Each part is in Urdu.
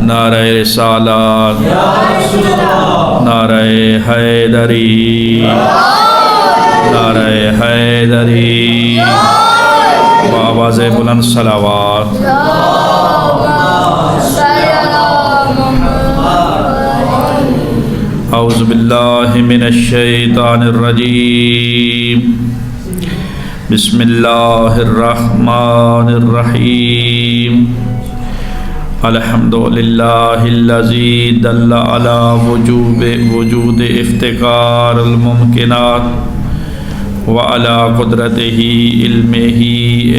نعرہ رسالت، نعرہ حیدری، نعرہ حیدری، بآواز بلند صلوات۔ اعوذ باللہ من الشیطان الرجیم، بسم اللہ الرحمن الرحیم۔ الحمد للہ الذی دل علی وجود افتقار الممکنات وعلی قدرتہ علمہ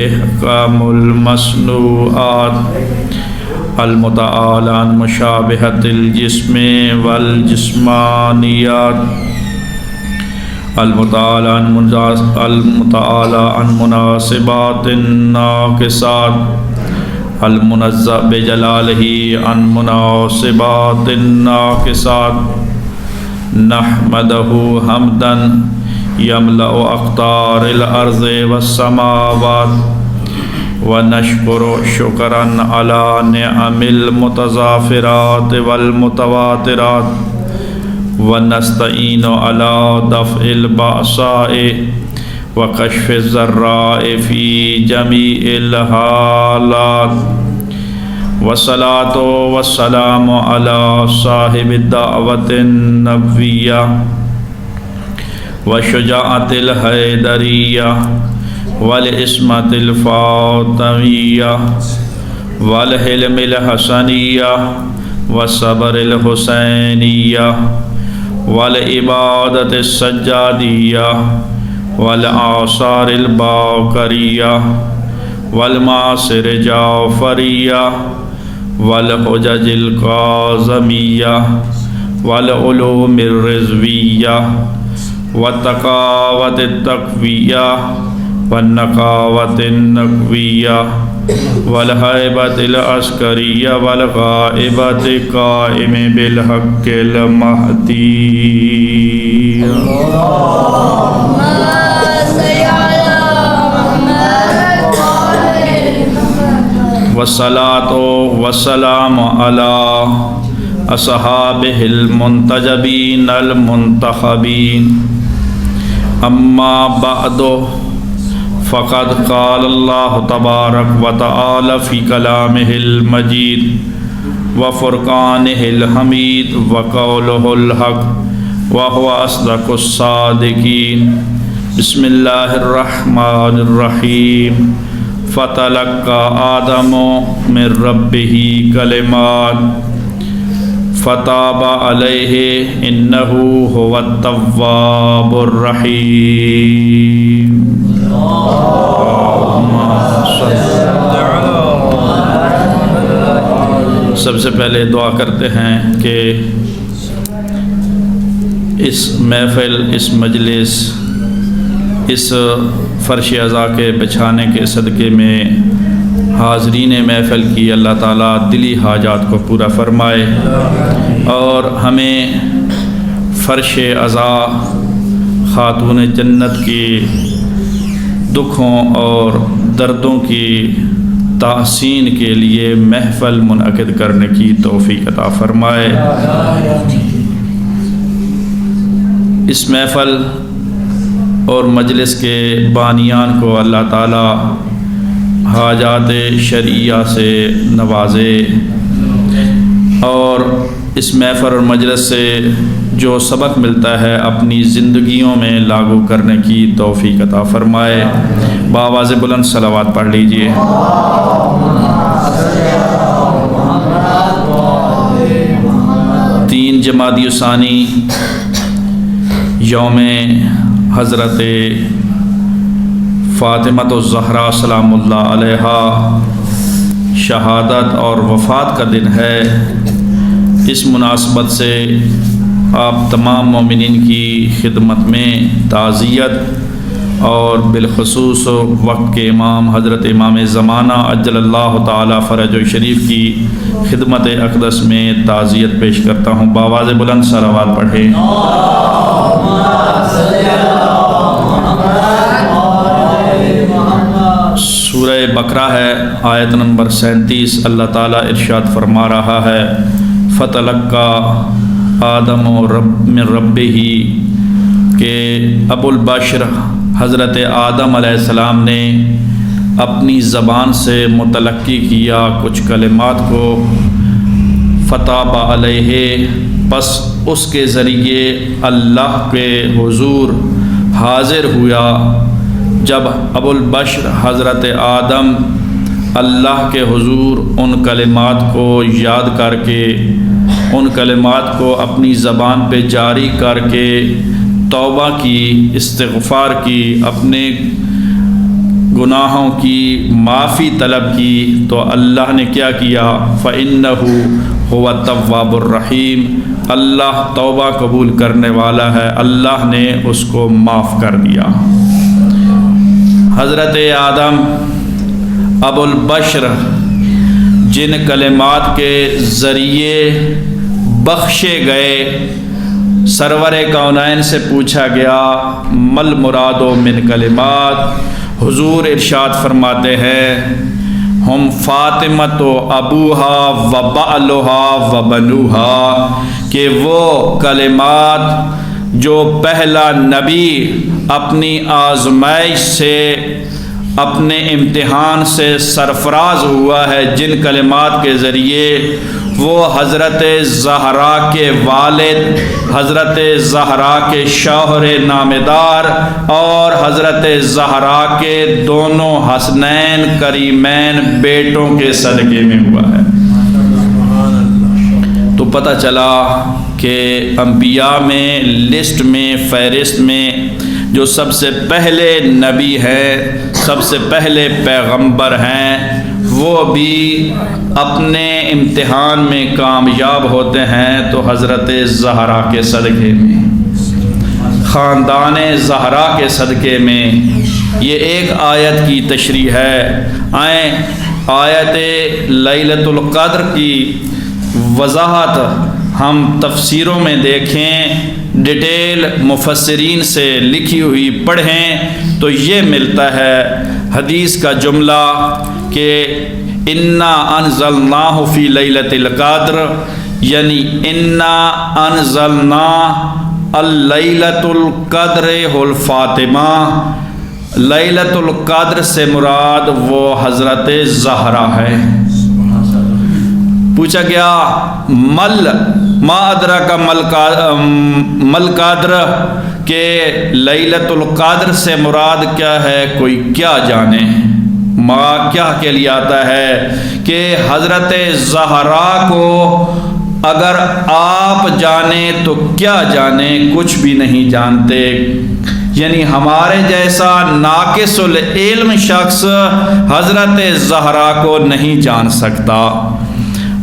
احکام المصنوعات المتعالی عن مشابہۃ الجسم والجسمانیات المتعالی عن مناسبات الناقصات المنزہ بجلالہ عن مناسبات الناقصات، نحمدہ حمدا یملأ اقطار الارض والسماوات، ونشکر شکرا علی نعم المتضافرات والمتواترات، ونستعین علی دفع البأساء وکشف الضراء فی جمیع الحالات، والصلاة والسلام علی صاحب الدعوة النبویہ وشجاعة الحیدریہ والعصمة الفاطمیہ والحلم الحسنیہ والصبر الحسینیہ والعبادة السجادیہ والآثار الباقریہ والمعاصر جعفریہ والحجج القاظمیہ والعلوم الرضویہ والتقاوت التقویہ والنقاوت النقویہ والہیبت العسکریہ والغائبت قائم بالحق المہدی۔ والصلاة والسلام علی اصحابہ المنتجبین المنتخبین، اما بعد فقد قال اللہ تبارک و تعالی فی کلامہ المجید وفرقانہ الحمید وقولہ الحق وهو اصدق الصادقین۔ بسم اللہ الرحمن الرحیم۔ فتلقى آدم من ربہ کلمات فتاب علیہ انہ هو التواب الرحیم۔ سب سے پہلے دعا کرتے ہیں کہ اس محفل، اس مجلس، اس فرش عزا کے بچھانے کے صدقے میں حاضرین محفل کی اللہ تعالیٰ دلی حاجات کو پورا فرمائے، اور ہمیں فرش عزا خاتون جنت کی دکھوں اور دردوں کی تحسین کے لیے محفل منعقد کرنے کی توفیق عطا فرمائے۔ اس محفل اور مجلس کے بانیان کو اللہ تعالی حاجات شرعیہ سے نوازے، اور اس محفل اور مجلس سے جو سبق ملتا ہے اپنی زندگیوں میں لاگو کرنے کی توفیق عطا فرمائے۔ بآواز بلند صلوات پڑھ لیجئے۔ تین جمادی الثانی یوم حضرت فاطمہ الزہرا سلام اللہ علیہا شہادت اور وفات کا دن ہے۔ اس مناسبت سے آپ تمام مومنین کی خدمت میں تعزیت، اور بالخصوص وقت کے امام حضرت امام زمانہ عجل اللہ تعالی فرج شریف کی خدمت اقدس میں تعزیت پیش کرتا ہوں۔ بآواز بلند صلوات پڑھیں۔ سورہ بقرہ ہے، آیت نمبر 37، اللہ تعالیٰ ارشاد فرما رہا ہے فَتَلَقَّى آدَمُ مِن رَبِّهِ کہ ابو البشر حضرت آدم علیہ السلام نے اپنی زبان سے متلقی کیا کچھ کلمات کو، فتاب علیہ پس اس کے ذریعے اللہ کے حضور حاضر ہوا۔ جب ابو البشر حضرت آدم اللہ کے حضور ان کلمات کو یاد کر کے، ان کلمات کو اپنی زبان پہ جاری کر کے توبہ کی، استغفار کی، اپنے گناہوں کی معافی طلب کی، تو اللہ نے کیا کیا؟ فَإِنَّهُ هُوَ التَّوَّابُ الرَّحِيمُ، اللہ توبہ قبول کرنے والا ہے، اللہ نے اس کو معاف کر دیا۔ حضرت آدم ابو البشر جن کلمات کے ذریعے بخشے گئے، سرور کونین سے پوچھا گیا مل مراد و من کلمات، حضور ارشاد فرماتے ہیں ہم فاطمۃ و ابوہا و بعلہا و بنوہا، کہ وہ کلمات جو پہلا نبی اپنی آزمائش سے، اپنے امتحان سے سرفراز ہوا ہے، جن کلمات کے ذریعے وہ حضرت زہرا کے والد، حضرت زہرا کے شوہر نامدار اور حضرت زہرا کے دونوں حسنین کریمین بیٹوں کے صدقے میں ہوا ہے۔ تو پتہ چلا کہ انبیاء میں، لسٹ میں، فہرست میں جو سب سے پہلے نبی ہیں، سب سے پہلے پیغمبر ہیں، وہ بھی اپنے امتحان میں کامیاب ہوتے ہیں تو حضرت زہرا کے صدقے میں، خاندان زہرا کے صدقے میں۔ یہ ایک آیت کی تشریح ہے۔ آئیں آیت لیلۃ القدر کی وضاحت ہم تفسیروں میں دیکھیں، ڈیٹیل مفسرین سے لکھی ہوئی پڑھیں تو یہ ملتا ہے حدیث کا جملہ کہ انا انزلناہ فی لیلۃ القدر، یعنی انا انزلنا اللیلۃ القدر الفاطمہ، لیلۃ القدر سے مراد وہ حضرت زہرا ہے۔ پوچھا گیا ما ادراک مل قدر، کہ لیلۃ القدر سے مراد کیا ہے، کوئی کیا جانے؟ ما کیا کے لیے آتا ہے کہ حضرت زہرا کو اگر آپ جانے تو کیا جانے، کچھ بھی نہیں جانتے، یعنی ہمارے جیسا ناقص العلم شخص حضرت زہرا کو نہیں جان سکتا۔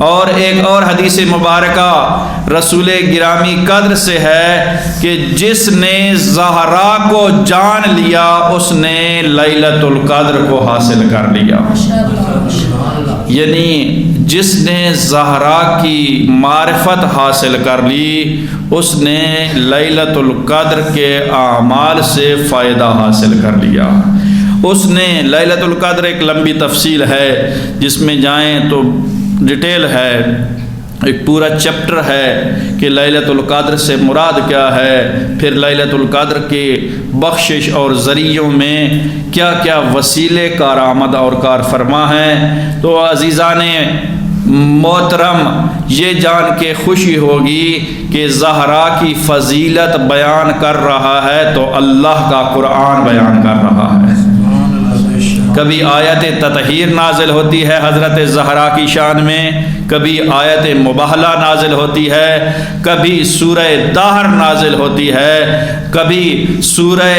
اور ایک اور حدیث مبارکہ رسول گرامی قدر سے ہے کہ جس نے زہرا کو جان لیا اس نے لیلۃ القدر کو حاصل کر لیا، یعنی جس نے زہرا کی معرفت حاصل کر لی اس نے لیلۃ القدر کے اعمال سے فائدہ حاصل کر لیا۔ اس نے لیلۃ القدر ایک لمبی تفصیل ہے جس میں جائیں تو ڈیٹیل ہے، ایک پورا چیپٹر ہے کہ لیلۃ القدر سے مراد کیا ہے، پھر لیلۃ القدر کے بخشش اور ذریعوں میں کیا کیا وسیلے کارآمد اور کار فرما ہیں۔ تو عزیزان محترم، یہ جان کے خوشی ہوگی کہ زہرا کی فضیلت بیان کر رہا ہے تو اللہ کا قرآن بیان کر رہا ہے۔ کبھی آیت تطہیر نازل ہوتی ہے حضرت زہرا کی شان میں، کبھی آیت مباہلہ نازل ہوتی ہے، کبھی سورہ دہر نازل ہوتی ہے، کبھی سورہ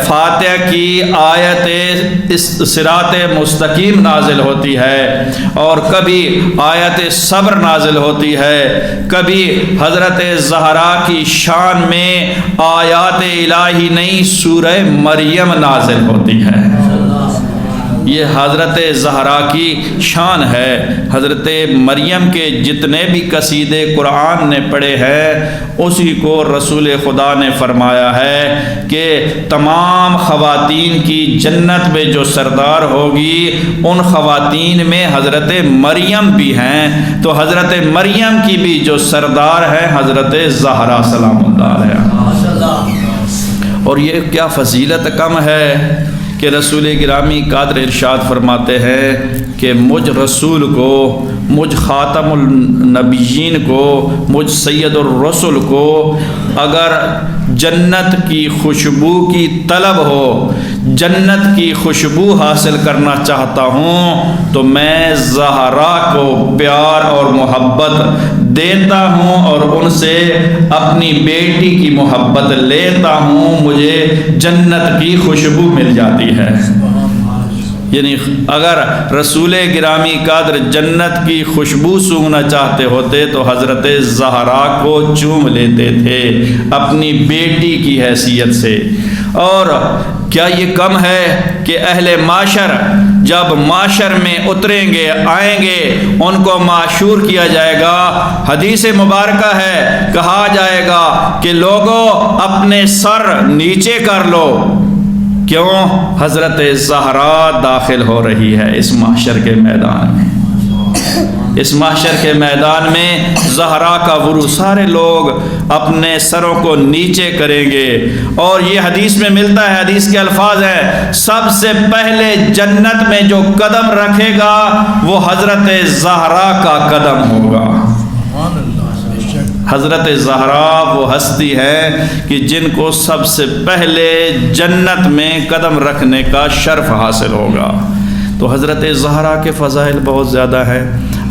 فاتحہ کی آیت صراط مستقیم نازل ہوتی ہے، اور کبھی آیت صبر نازل ہوتی ہے، کبھی حضرت زہرا کی شان میں آیات الہی نئی سورہ مریم نازل ہوتی ہے۔ یہ حضرت زہرا کی شان ہے۔ حضرت مریم کے جتنے بھی قصیدے قرآن نے پڑھے ہیں اسی کو رسول خدا نے فرمایا ہے کہ تمام خواتین کی جنت میں جو سردار ہوگی ان خواتین میں حضرت مریم بھی ہیں، تو حضرت مریم کی بھی جو سردار ہے حضرت زہرا سلام اللہ علیہ۔ اور یہ کیا فضیلت کم ہے کہ رسول گرامی قادر ارشاد فرماتے ہیں کہ مجھ رسول کو، مجھ خاتم النبیین کو، مجھ سید الرسل کو اگر جنت کی خوشبو کی طلب ہو، جنت کی خوشبو حاصل کرنا چاہتا ہوں تو میں زہرا کو پیار اور محبت دیتا ہوں اور ان سے اپنی بیٹی کی محبت لیتا ہوں، مجھے جنت کی خوشبو مل جاتی ہے۔ یعنی اگر رسول گرامی قادر جنت کی خوشبو سونگھنا چاہتے ہوتے تو حضرت زہرا کو چوم لیتے تھے اپنی بیٹی کی حیثیت سے۔ اور کیا یہ کم ہے کہ اہل معاشر جب معاشر میں اتریں گے، آئیں گے، ان کو معشور کیا جائے گا، حدیث مبارکہ ہے، کہا جائے گا کہ لوگوں اپنے سر نیچے کر لو، کیوں؟ حضرت زہرا داخل ہو رہی ہے اس محشر کے میدان میں۔ اس محشر کے میدان میں زہرا کا ورود، سارے لوگ اپنے سروں کو نیچے کریں گے، اور یہ حدیث میں ملتا ہے، حدیث کے الفاظ ہیں، سب سے پہلے جنت میں جو قدم رکھے گا وہ حضرت زہرا کا قدم ہوگا۔ حضرت زہرا وہ ہستی ہے کہ جن کو سب سے پہلے جنت میں قدم رکھنے کا شرف حاصل ہوگا۔ تو حضرت زہرا کے فضائل بہت زیادہ ہیں۔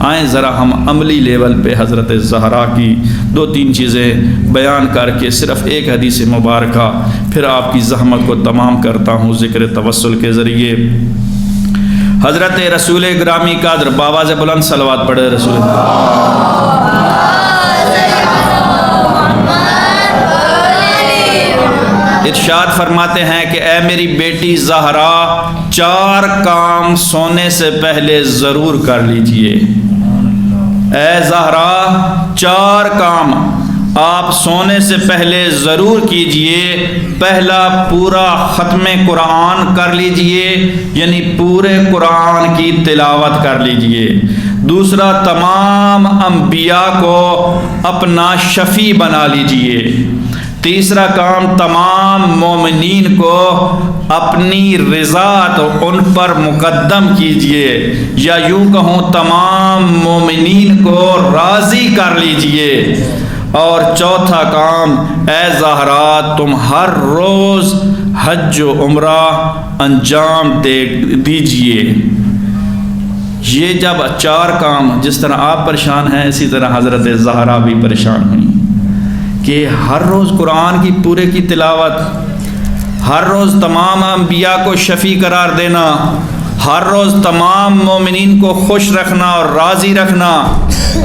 آئیں ذرا ہم عملی لیول پہ حضرت زہرا کی 2-3 چیزیں بیان کر کے صرف ایک حدیث مبارکہ پھر آپ کی زحمت کو تمام کرتا ہوں ذکر توسل کے ذریعے۔ حضرت رسول گرامی قادر، باواز بلند صلوات پڑھے رسول ارشاد فرماتے ہیں کہ اے میری بیٹی زہرا، 4 کام سونے سے پہلے ضرور کر لیجئے۔ اے زہرا، 4 کام آپ سونے سے پہلے ضرور کیجئے۔ پہلا، پورا ختم قرآن کر لیجئے، یعنی پورے قرآن کی تلاوت کر لیجئے۔ دوسرا، تمام انبیاء کو اپنا شفیع بنا لیجئے۔ تیسرا کام، تمام مومنین کو اپنی رضا ان پر مقدم کیجئے، یا یوں کہوں تمام مومنین کو راضی کر لیجئے۔ اور چوتھا کام، اے زہرا، تم ہر روز حج و عمرہ انجام دیجئے۔ یہ جب 4 کام، جس طرح آپ پریشان ہیں اسی طرح حضرت زہرا بھی پریشان ہوئی کہ ہر روز قرآن کی پورے کی تلاوت، ہر روز تمام انبیاء کو شفیع قرار دینا، ہر روز تمام مومنین کو خوش رکھنا اور راضی رکھنا،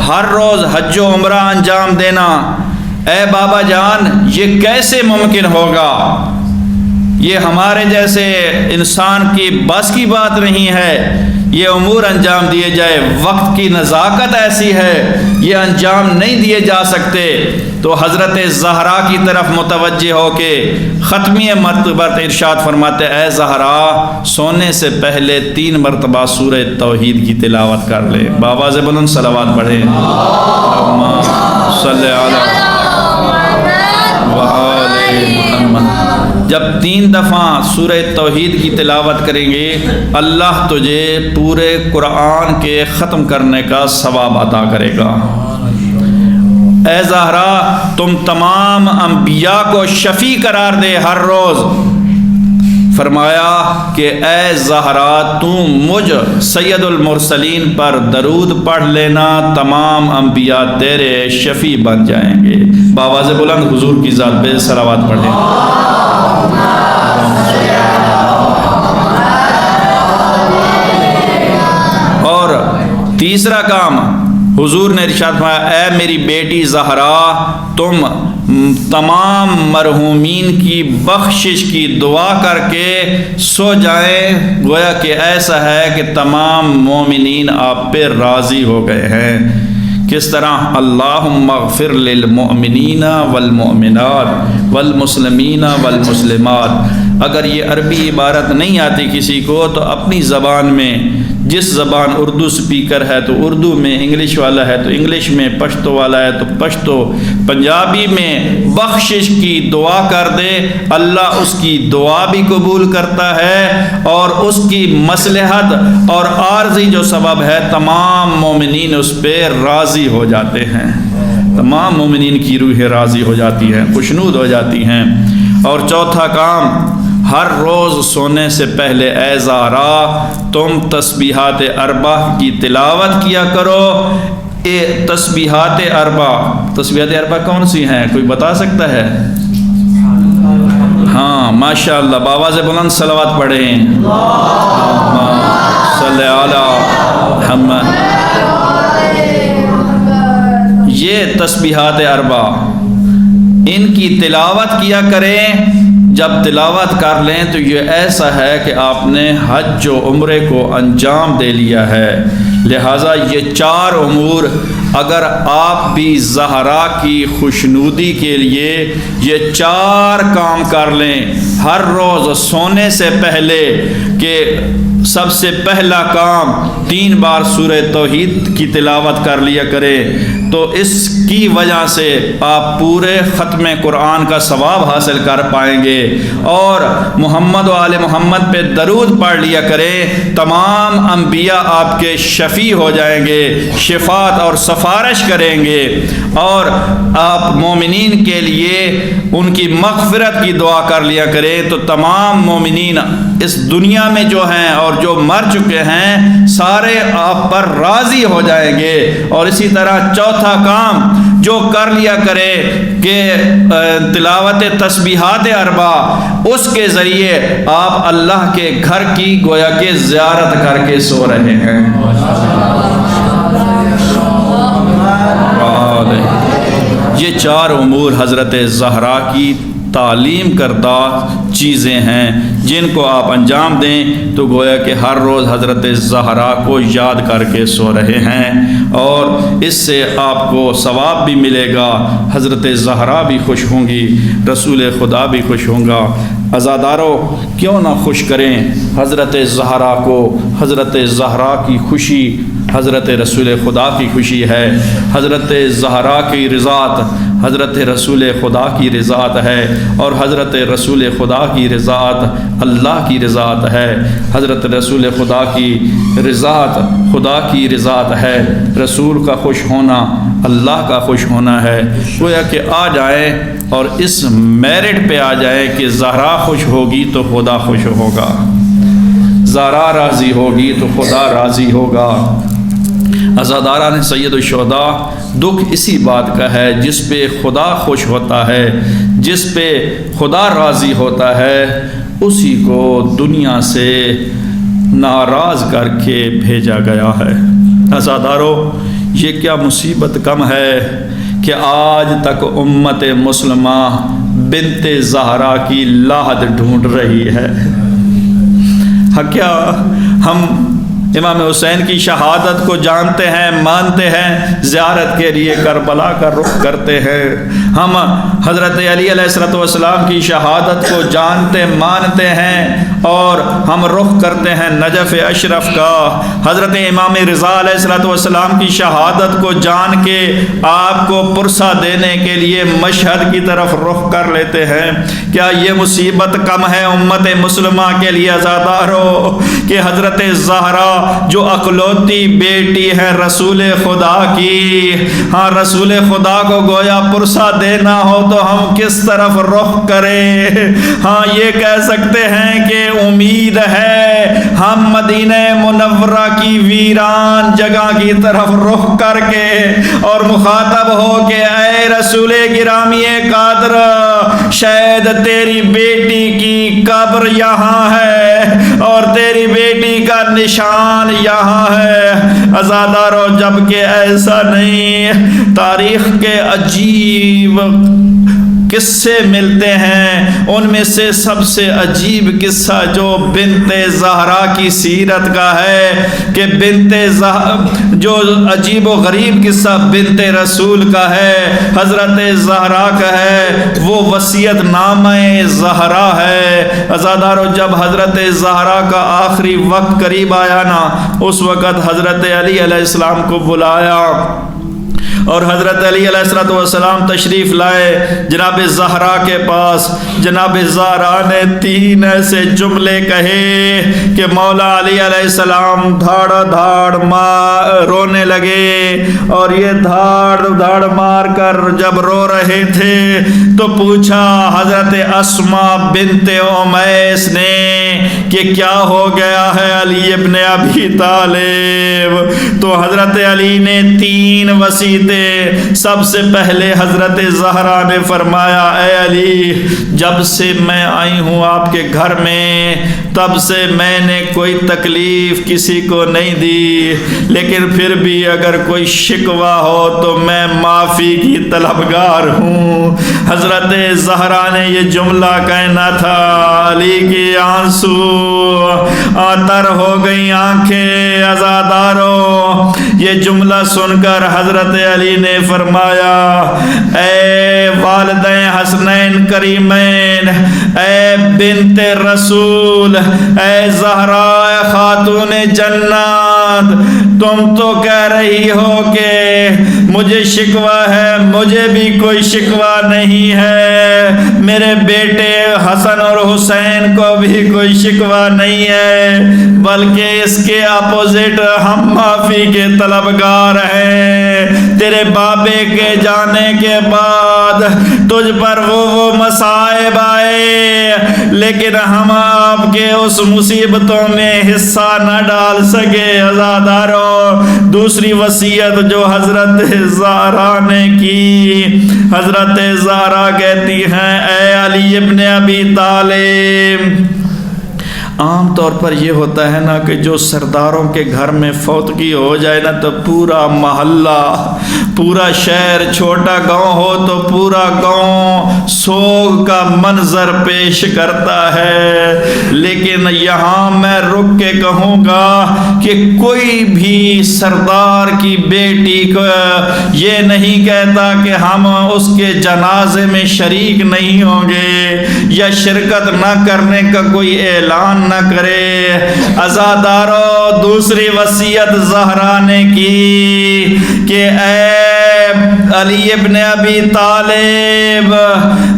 ہر روز حج و عمرہ انجام دینا۔ اے بابا جان، یہ کیسے ممکن ہوگا؟ یہ ہمارے جیسے انسان کی بس کی بات نہیں ہے یہ امور انجام دیے جائے، وقت کی نزاکت ایسی ہے یہ انجام نہیں دیے جا سکتے۔ تو حضرت زہرا کی طرف متوجہ ہو کے ختمی مرتبہ ارشاد فرماتے، اے زہرا، سونے سے پہلے 3 مرتبہ سورہ توحید کی تلاوت کر لے۔ باواز بلند صلوات پڑھیں، اللہم صلی علی وآل محمد۔ جب 3 دفعہ سورہ توحید کی تلاوت کریں گے اللہ تجھے پورے قرآن کے ختم کرنے کا ثواب عطا کرے گا۔ اے زہرا، تم تمام انبیاء کو شفیع قرار دے ہر روز۔ فرمایا کہ اے زہرا، تم مجھ سید المرسلین پر درود پڑھ لینا، تمام انبیاء تیرے شفیع بن جائیں گے۔ باواز بلند حضور کی ذات پہ صلوات پڑھیں۔ اور تیسرا کام، حضور نے ارشاد فرمایا اے میری بیٹی زہرا تم تمام مرحومین کی بخشش کی دعا کر کے سو جائیں، گویا کہ ایسا ہے کہ تمام مومنین آپ پہ راضی ہو گئے ہیں۔ کس طرح؟ اللہم اغفر للمؤمنین والمؤمنات والمسلمین والمسلمات۔ اگر یہ عربی عبارت نہیں آتی کسی کو تو اپنی زبان میں، جس زبان اردو سپیکر ہے تو اردو میں، انگلش والا ہے تو انگلش میں، پشتو والا ہے تو پشتو، پنجابی میں بخشش کی دعا کر دے، اللہ اس کی دعا بھی قبول کرتا ہے اور اس کی مصلحت اور عارضی جو سبب ہے تمام مومنین اس پہ راضی ہو جاتے ہیں، تمام مومنین کی روح راضی ہو جاتی ہے، خوشنود ہو جاتی ہیں۔ اور چوتھا کام، ہر روز سونے سے پہلے اے زہرا تم تسبیحات اربع کی تلاوت کیا کرو۔ تسبیحات اربع کون سی ہیں؟ کوئی بتا سکتا ہے؟ ہاں ماشاءاللہ، بآواز بلند صلوات پڑھیں، صلی علی محمد۔ یہ تسبیحات اربع، ان کی تلاوت کیا کریں۔ جب تلاوت کر لیں تو یہ ایسا ہے کہ آپ نے حج و عمرے کو انجام دے لیا ہے۔ لہٰذا یہ چار امور اگر آپ بھی زہرا کی خوشنودی کے لیے یہ چار کام کر لیں، ہر روز سونے سے پہلے، کہ سب سے پہلا کام 3 بار سورہ توحید کی تلاوت کر لیا کریں، تو اس کی وجہ سے آپ پورے ختم قرآن کا ثواب حاصل کر پائیں گے۔ اور محمد و آل محمد پہ درود پڑھ لیا کریں، تمام انبیاء آپ کے شفیع ہو جائیں گے، شفاعت اور سفارش کریں گے، اور آپ مومنین کے لیے ان کی مغفرت کی دعا کر لیا کریں، تو تمام مومنین اس دنیا میں جو ہیں اور جو مر چکے ہیں سارے آپ پر راضی ہو جائیں گے۔ اور اسی طرح چوتھا کام جو کر لیا کرے کہ تلاوت تسبیحات اربع، اس کے ذریعے آپ اللہ کے گھر کی گویا کہ زیارت کر کے سو رہے ہیں۔ یہ چار امور حضرت زہرا کی تعلیم کردہ چیزیں ہیں جن کو آپ انجام دیں تو گویا کہ ہر روز حضرت زہرا کو یاد کر کے سو رہے ہیں، اور اس سے آپ کو ثواب بھی ملے گا، حضرت زہرا بھی خوش ہوں گی، رسول خدا بھی خوش ہوں گا۔ عزادارو کیوں نہ خوش کریں حضرت زہرا کو؟ حضرت زہرا کی خوشی حضرت رسول خدا کی خوشی ہے، حضرت زہرا کی رضاعت حضرت رسول خدا کی رضاعت ہے، اور حضرت رسول خدا کی رضاعت اللہ کی رضاعت ہے، حضرت رسول خدا کی رضاعت خدا کی رضاعت ہے، رسول کا خوش ہونا اللہ کا خوش ہونا ہے۔ گویا کہ آ جائیں اور اس میرٹ پہ آ جائیں کہ زہرا خوش ہوگی تو خدا خوش ہوگا، زہرا راضی ہوگی تو خدا راضی ہوگا۔ عزاداران سید الشہداء، دکھ اسی بات کا ہے جس پہ خدا خوش ہوتا ہے، جس پہ خدا راضی ہوتا ہے، اسی کو دنیا سے ناراض کر کے بھیجا گیا ہے۔ عزادارو یہ کیا مصیبت کم ہے کہ آج تک امت مسلمہ بنت زہرا کی لاحد ڈھونڈ رہی ہے۔ کیا ہم امام حسین کی شہادت کو جانتے ہیں، مانتے ہیں، زیارت کے لیے کربلا کا رخ کرتے ہیں؟ ہم حضرت علی علیہ السلام کی شہادت کو جانتے مانتے ہیں اور ہم رخ کرتے ہیں نجف اشرف کا؟ حضرت امام رضا علیہ السلام کی شہادت کو جان کے آپ کو پرسہ دینے کے لیے مشہد کی طرف رخ کر لیتے ہیں۔ کیا یہ مصیبت کم ہے امت مسلمہ کے لیے عزادارو کہ حضرت زہرا جو اکلوتی بیٹی ہے رسول خدا کی، ہاں رسول خدا کو گویا پرسہ دینا ہو تو ہم کس طرف رخ کریں؟ ہاں یہ کہہ سکتے ہیں کہ امید ہے ہم مدینہ منورہ کی ویران جگہ کی طرف رخ کر کے اور مخاطب ہو کہ اے رسول گرامی قادر، شاید تیری بیٹی کی قبر یہاں ہے اور تیری بیٹی کا نشان یہاں ہے۔ عزادارو جبکہ ایسا نہیں، تاریخ کے عجیب قصے ملتے ہیں، ان میں سے سب سے عجیب قصہ جو بنت زہرا کی سیرت کا ہے کہ جو عجیب و غریب قصہ بنت رسول کا ہے، حضرت زہرا کا ہے، وہ وصیت نامہ زہرا ہے۔ عزادارو جب حضرت زہرا کا آخری وقت قریب آیا نا، اس وقت حضرت علی علیہ السلام کو بلایا اور حضرت علی علیہ السلام تشریف لائے جناب زہرا کے پاس۔ جناب زہرا نے 3 ایسے جملے کہے کہ مولا علی علیہ السلام دھاڑ رونے لگے، اور یہ دھاڑ مار کر جب رو رہے تھے تو پوچھا حضرت اسماء بنت امیس نے کہ کیا ہو گیا ہے علی ابن ابی طالب؟ تو حضرت علی نے 3 وصیتیں، سب سے پہلے حضرت زہرا نے فرمایا اے علی، جب سے میں آئی ہوں آپ کے گھر میں تب سے میں نے کوئی تکلیف کسی کو نہیں دی، لیکن پھر بھی اگر کوئی شکوہ ہو تو میں معافی کی طلبگار ہوں۔ حضرت زہرا نے یہ جملہ کہنا تھا، علی کی آنسو تر ہو گئی آنکھیں۔ عزادارو یہ جملہ سن کر حضرت علی نے فرمایا اے والدین حسنین کریمین، اے بنت رسول، اے زہرا خاتون جنات، تم تو کہہ رہی ہو کہ مجھے شکوہ ہے، مجھے بھی کوئی شکوہ نہیں ہے، میرے بیٹے حسن اور حسین کو بھی کوئی شکوہ نہیں ہے، بلکہ اس کے اپوزٹ ہم معافی کے طلبگار ہیں۔ تیرے بابے کے جانے کے بعد تجھ پر وہ مصائب آئے، لیکن ہم آپ کے اس مصیبتوں میں حصہ نہ ڈال سکے۔ عزادارو دوسری وصیت جو حضرت زہرا نے کی، حضرت زہرا کہتی ہیں اے علی ابن ابی طالب، عام طور پر یہ ہوتا ہے نا کہ جو سرداروں کے گھر میں فوتگی ہو جائے نا تو پورا محلہ، پورا شہر، چھوٹا گاؤں ہو تو پورا گاؤں سوگ کا منظر پیش کرتا ہے، لیکن یہاں میں رک کے کہوں گا کہ کوئی بھی سردار کی بیٹی کو یہ نہیں کہتا کہ ہم اس کے جنازے میں شریک نہیں ہوں گے یا شرکت نہ کرنے کا کوئی اعلان نہ کرے۔ عزادارو دوسری وصیت زہرا نے کی کہ اے علی ابن ابی طالب،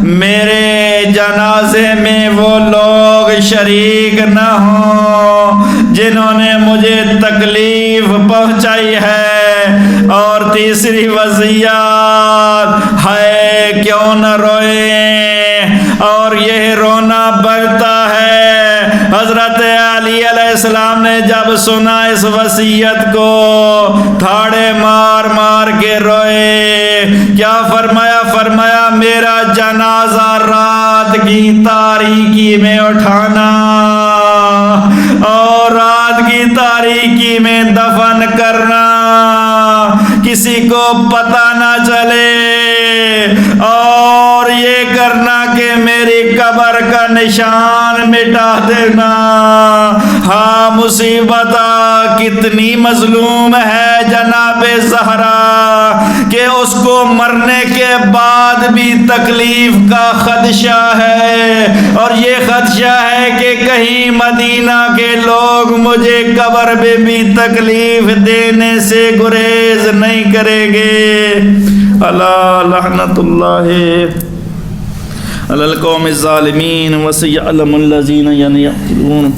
میرے جنازے میں وہ لوگ شریک نہ ہوں جنہوں نے مجھے تکلیف پہنچائی ہے۔ اور تیسری وصیت ہے کیوں نہ روئیں، اور یہ رونا بڑھتا ہے۔ حضرت علی علیہ السلام نے جب سنا اس وصیت کو تھاڑے مار مار کے روئے۔ کیا فرمایا؟ فرمایا میرا جنازہ رات کی تاریکی میں اٹھانا اور رات کی تاریکی میں دفن کرنا، کسی کو پتہ نہ چلے، اور یہ کرنا کہ میری قبر کا نشان مٹا دینا۔ ہاں مصیبت کتنی مظلوم ہے جناب زہرا کہ اس کو مرنے کے بعد بھی تکلیف کا خدشہ ہے، اور یہ خدشہ ہے کہ کہیں مدینہ کے لوگ مجھے قبر میں بھی تکلیف دینے سے گریز نہیں کریں گے۔ اللہ لعنت اللہ علی القوم الظالمین وسیعلم الذین یقتلون